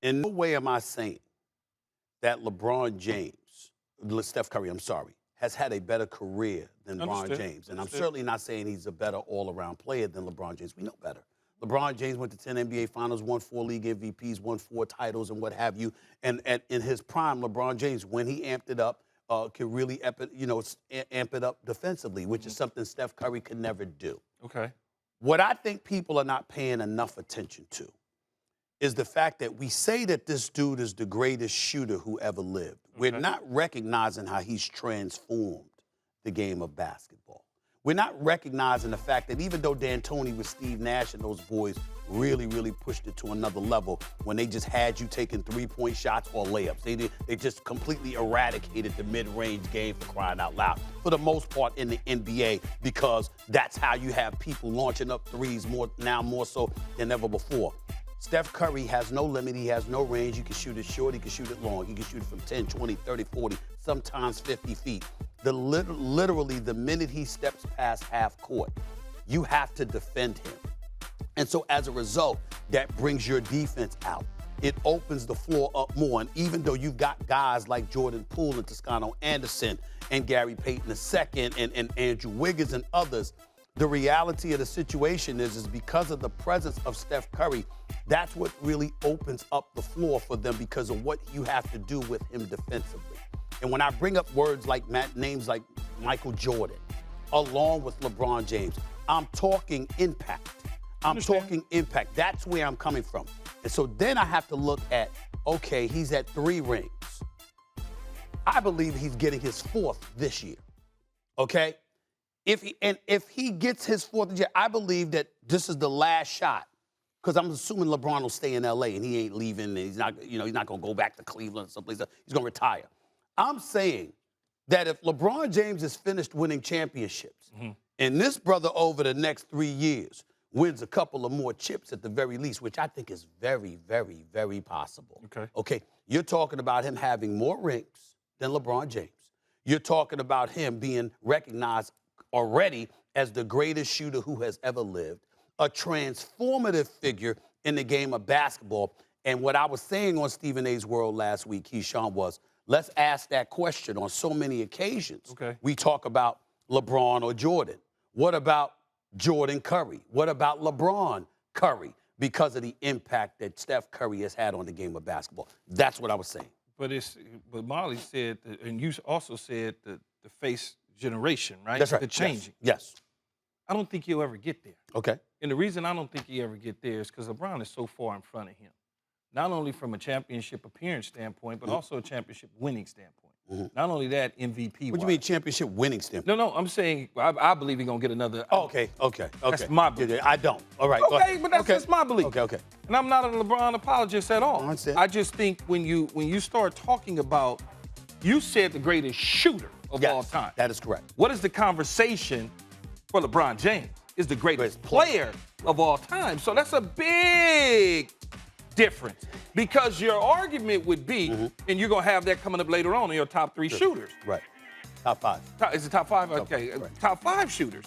In no way am I saying that LeBron James, Steph Curry, I'm sorry, has had a better career than LeBron James. And I'm certainly not saying he's a better all-around player than LeBron James. We know better. LeBron James went to 10 NBA Finals, won 4 league MVPs, won 4 titles, and what have you. And in his prime, LeBron James, when he amped it up, could really amp it up defensively, which is something Steph Curry could never do. Okay. What I think people are not paying enough attention to is the fact that we say that this dude is the greatest shooter who ever lived. We're not recognizing how he's transformed the game of basketball. We're not recognizing the fact that even though D'Antoni with Steve Nash and those boys really pushed it to another level when they just had you taking three-point shots or layups. They just completely eradicated the mid-range game, for crying out loud, for the most part in the NBA, because that's how you have people launching up threes more so than ever before. Steph Curry has no limit. He has no range. He can shoot it short. He can shoot it long. He can shoot it from 10, 20, 30, 40, sometimes 50 feet. Literally, the minute he steps past half court, you have to defend him. And so as a result, that brings your defense out. It opens the floor up more. And even though you've got guys like Jordan Poole and Toscano Anderson and Gary Payton II and Andrew Wiggins and others, the reality of the situation is because of the presence of Steph Curry, that's what really opens up the floor for them because of what you have to do with him defensively. And when I bring up names like Michael Jordan, along with LeBron James, I'm talking impact. I'm talking impact. That's where I'm coming from. And so then I have to look at, okay, he's at 3 rings. I believe he's getting his 4th this year, okay? If he gets his 4th this year, I believe that this is the last shot, because I'm assuming LeBron will stay in L.A. and he ain't leaving. And he's not going to go back to Cleveland or someplace else. He's going to retire. I'm saying that if LeBron James is finished winning championships, and this brother over the next 3 years wins a couple of more chips at the very least, which I think is very, very, very possible. Okay, you're talking about him having more rings than LeBron James. You're talking about him being recognized already as the greatest shooter who has ever lived, a transformative figure in the game of basketball. And what I was saying on Stephen A's World last week, Keyshawn, was let's ask that question on so many occasions. We talk about LeBron or Jordan. What about Jordan Curry? What about LeBron Curry? Because of the impact that Steph Curry has had on the game of basketball. That's what I was saying. But Molly said, and you also said the face generation, right? That's right. The changing. Yes. I don't think he'll ever get there. Okay. And the reason I don't think he'll ever get there is because LeBron is so far in front of him. Not only from a championship appearance standpoint, but also a championship winning standpoint. Not only that, MVP. What do you mean championship winning standpoint? No, I'm saying I believe he's going to get another. Okay. That's my belief. I don't. All right. Okay, but that's just my belief. Okay. And I'm not a LeBron apologist at all. I understand. I just think when you start talking about, you said the greatest shooter of all time. That is correct. What is the conversation for LeBron James? Is the greatest player of all time. So that's a big difference, because your argument would be, and you're going to have that coming up later on in your top 3 shooters. Right. Top 5. Is it top 5? Okay. Top 5 shooters.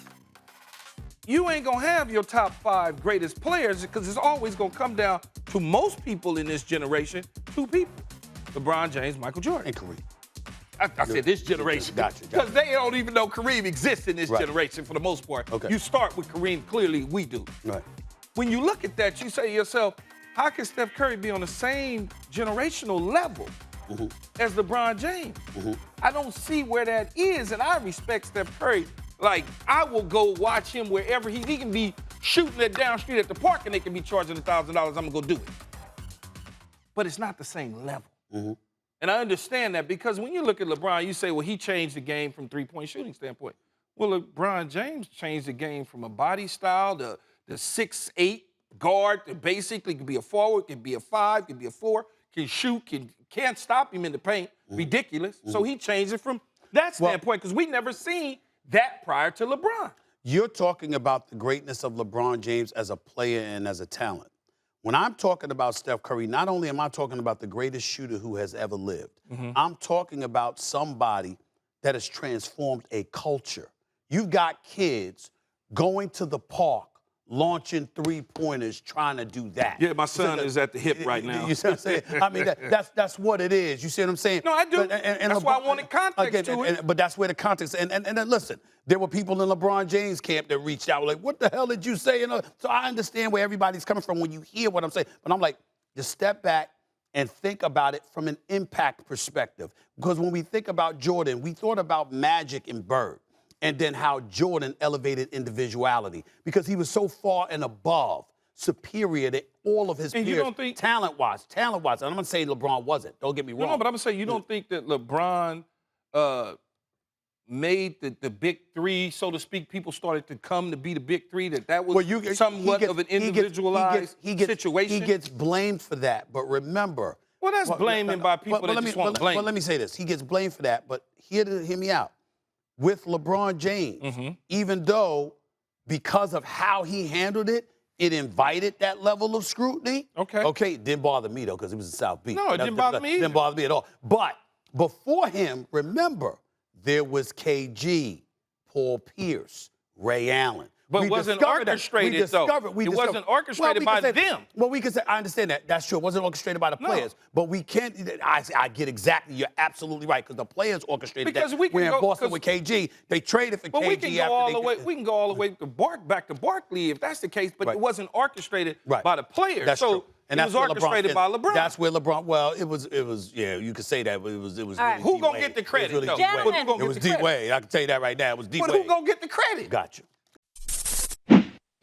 You ain't going to have your top 5 greatest players, because it's always going to come down to most people in this generation, 2 people. LeBron James, Michael Jordan. And Kareem. I said this generation. Gotcha. Because they don't even know Kareem exists in this generation for the most part. You start with Kareem, clearly we do. Right. When you look at that, you say to yourself, how can Steph Curry be on the same generational level as LeBron James? I don't see where that is, and I respect Steph Curry. Like, I will go watch him wherever he can be shooting it down street at the park, and they can be charging $1,000. I'm going to go do it. But it's not the same level. And I understand that, because when you look at LeBron, you say, well, he changed the game from three-point shooting standpoint. Well, LeBron James changed the game from a body style to the 6'8" guard that basically can be a forward, can be a 5, can be a 4, can shoot, can't stop him in the paint. Ridiculous. So he changed it from that standpoint, because we never seen that prior to LeBron. You're talking about the greatness of LeBron James as a player and as a talent. When I'm talking about Steph Curry, not only am I talking about the greatest shooter who has ever lived, I'm talking about somebody that has transformed a culture. You've got kids going to the park launching three-pointers, trying to do that. Yeah, my son is at the hip right now. You see what I'm saying? I mean, that's what it is. You see what I'm saying? No, I do. But, that's why I wanted context to it. But that's where the context. And listen, there were people in LeBron James camp that reached out like, "What the hell did you say?" So I understand where everybody's coming from when you hear what I'm saying. But I'm like, just step back and think about it from an impact perspective. Because when we think about Jordan, we thought about Magic and Bird. And then how Jordan elevated individuality because he was so far and above, superior to all of his peers. You don't think talent-wise. And I'm going to say LeBron wasn't. Don't get me wrong. No, but I'm going to say you don't think that LeBron made the big three, so to speak, people started to come to be the big three, that was somewhat of an individualized situation? He gets blamed for that, but remember. Well, that's blaming by people that just want to blame. But let me say this. He gets blamed for that, but hear me out. With LeBron James, even though because of how he handled it, it invited that level of scrutiny. Okay, it didn't bother me, though, because it was in South Beach. No, it didn't bother me either. Didn't bother me at all. But before him, remember, there was KG, Paul Pierce, Ray Allen. But it wasn't orchestrated, though. It wasn't orchestrated by them. Well, we can say, I understand that. That's true. It wasn't orchestrated by the players. But we can't, I get exactly, you're absolutely right, because the players orchestrated that. We're in Boston with KG. They traded for KG. But we can go all the way back to Barkley if that's the case, but it wasn't orchestrated by the players. That's true. And it was orchestrated by LeBron. That's where LeBron, well, it was, yeah, you could say that, but it was really who going to get the credit, though? It was D-Wade. I can tell you that right now. It was D-Wade. But who going to get the credit? Gotcha.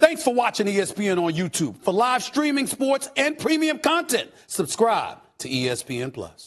Thanks for watching ESPN on YouTube. For live streaming sports and premium content, subscribe to ESPN+.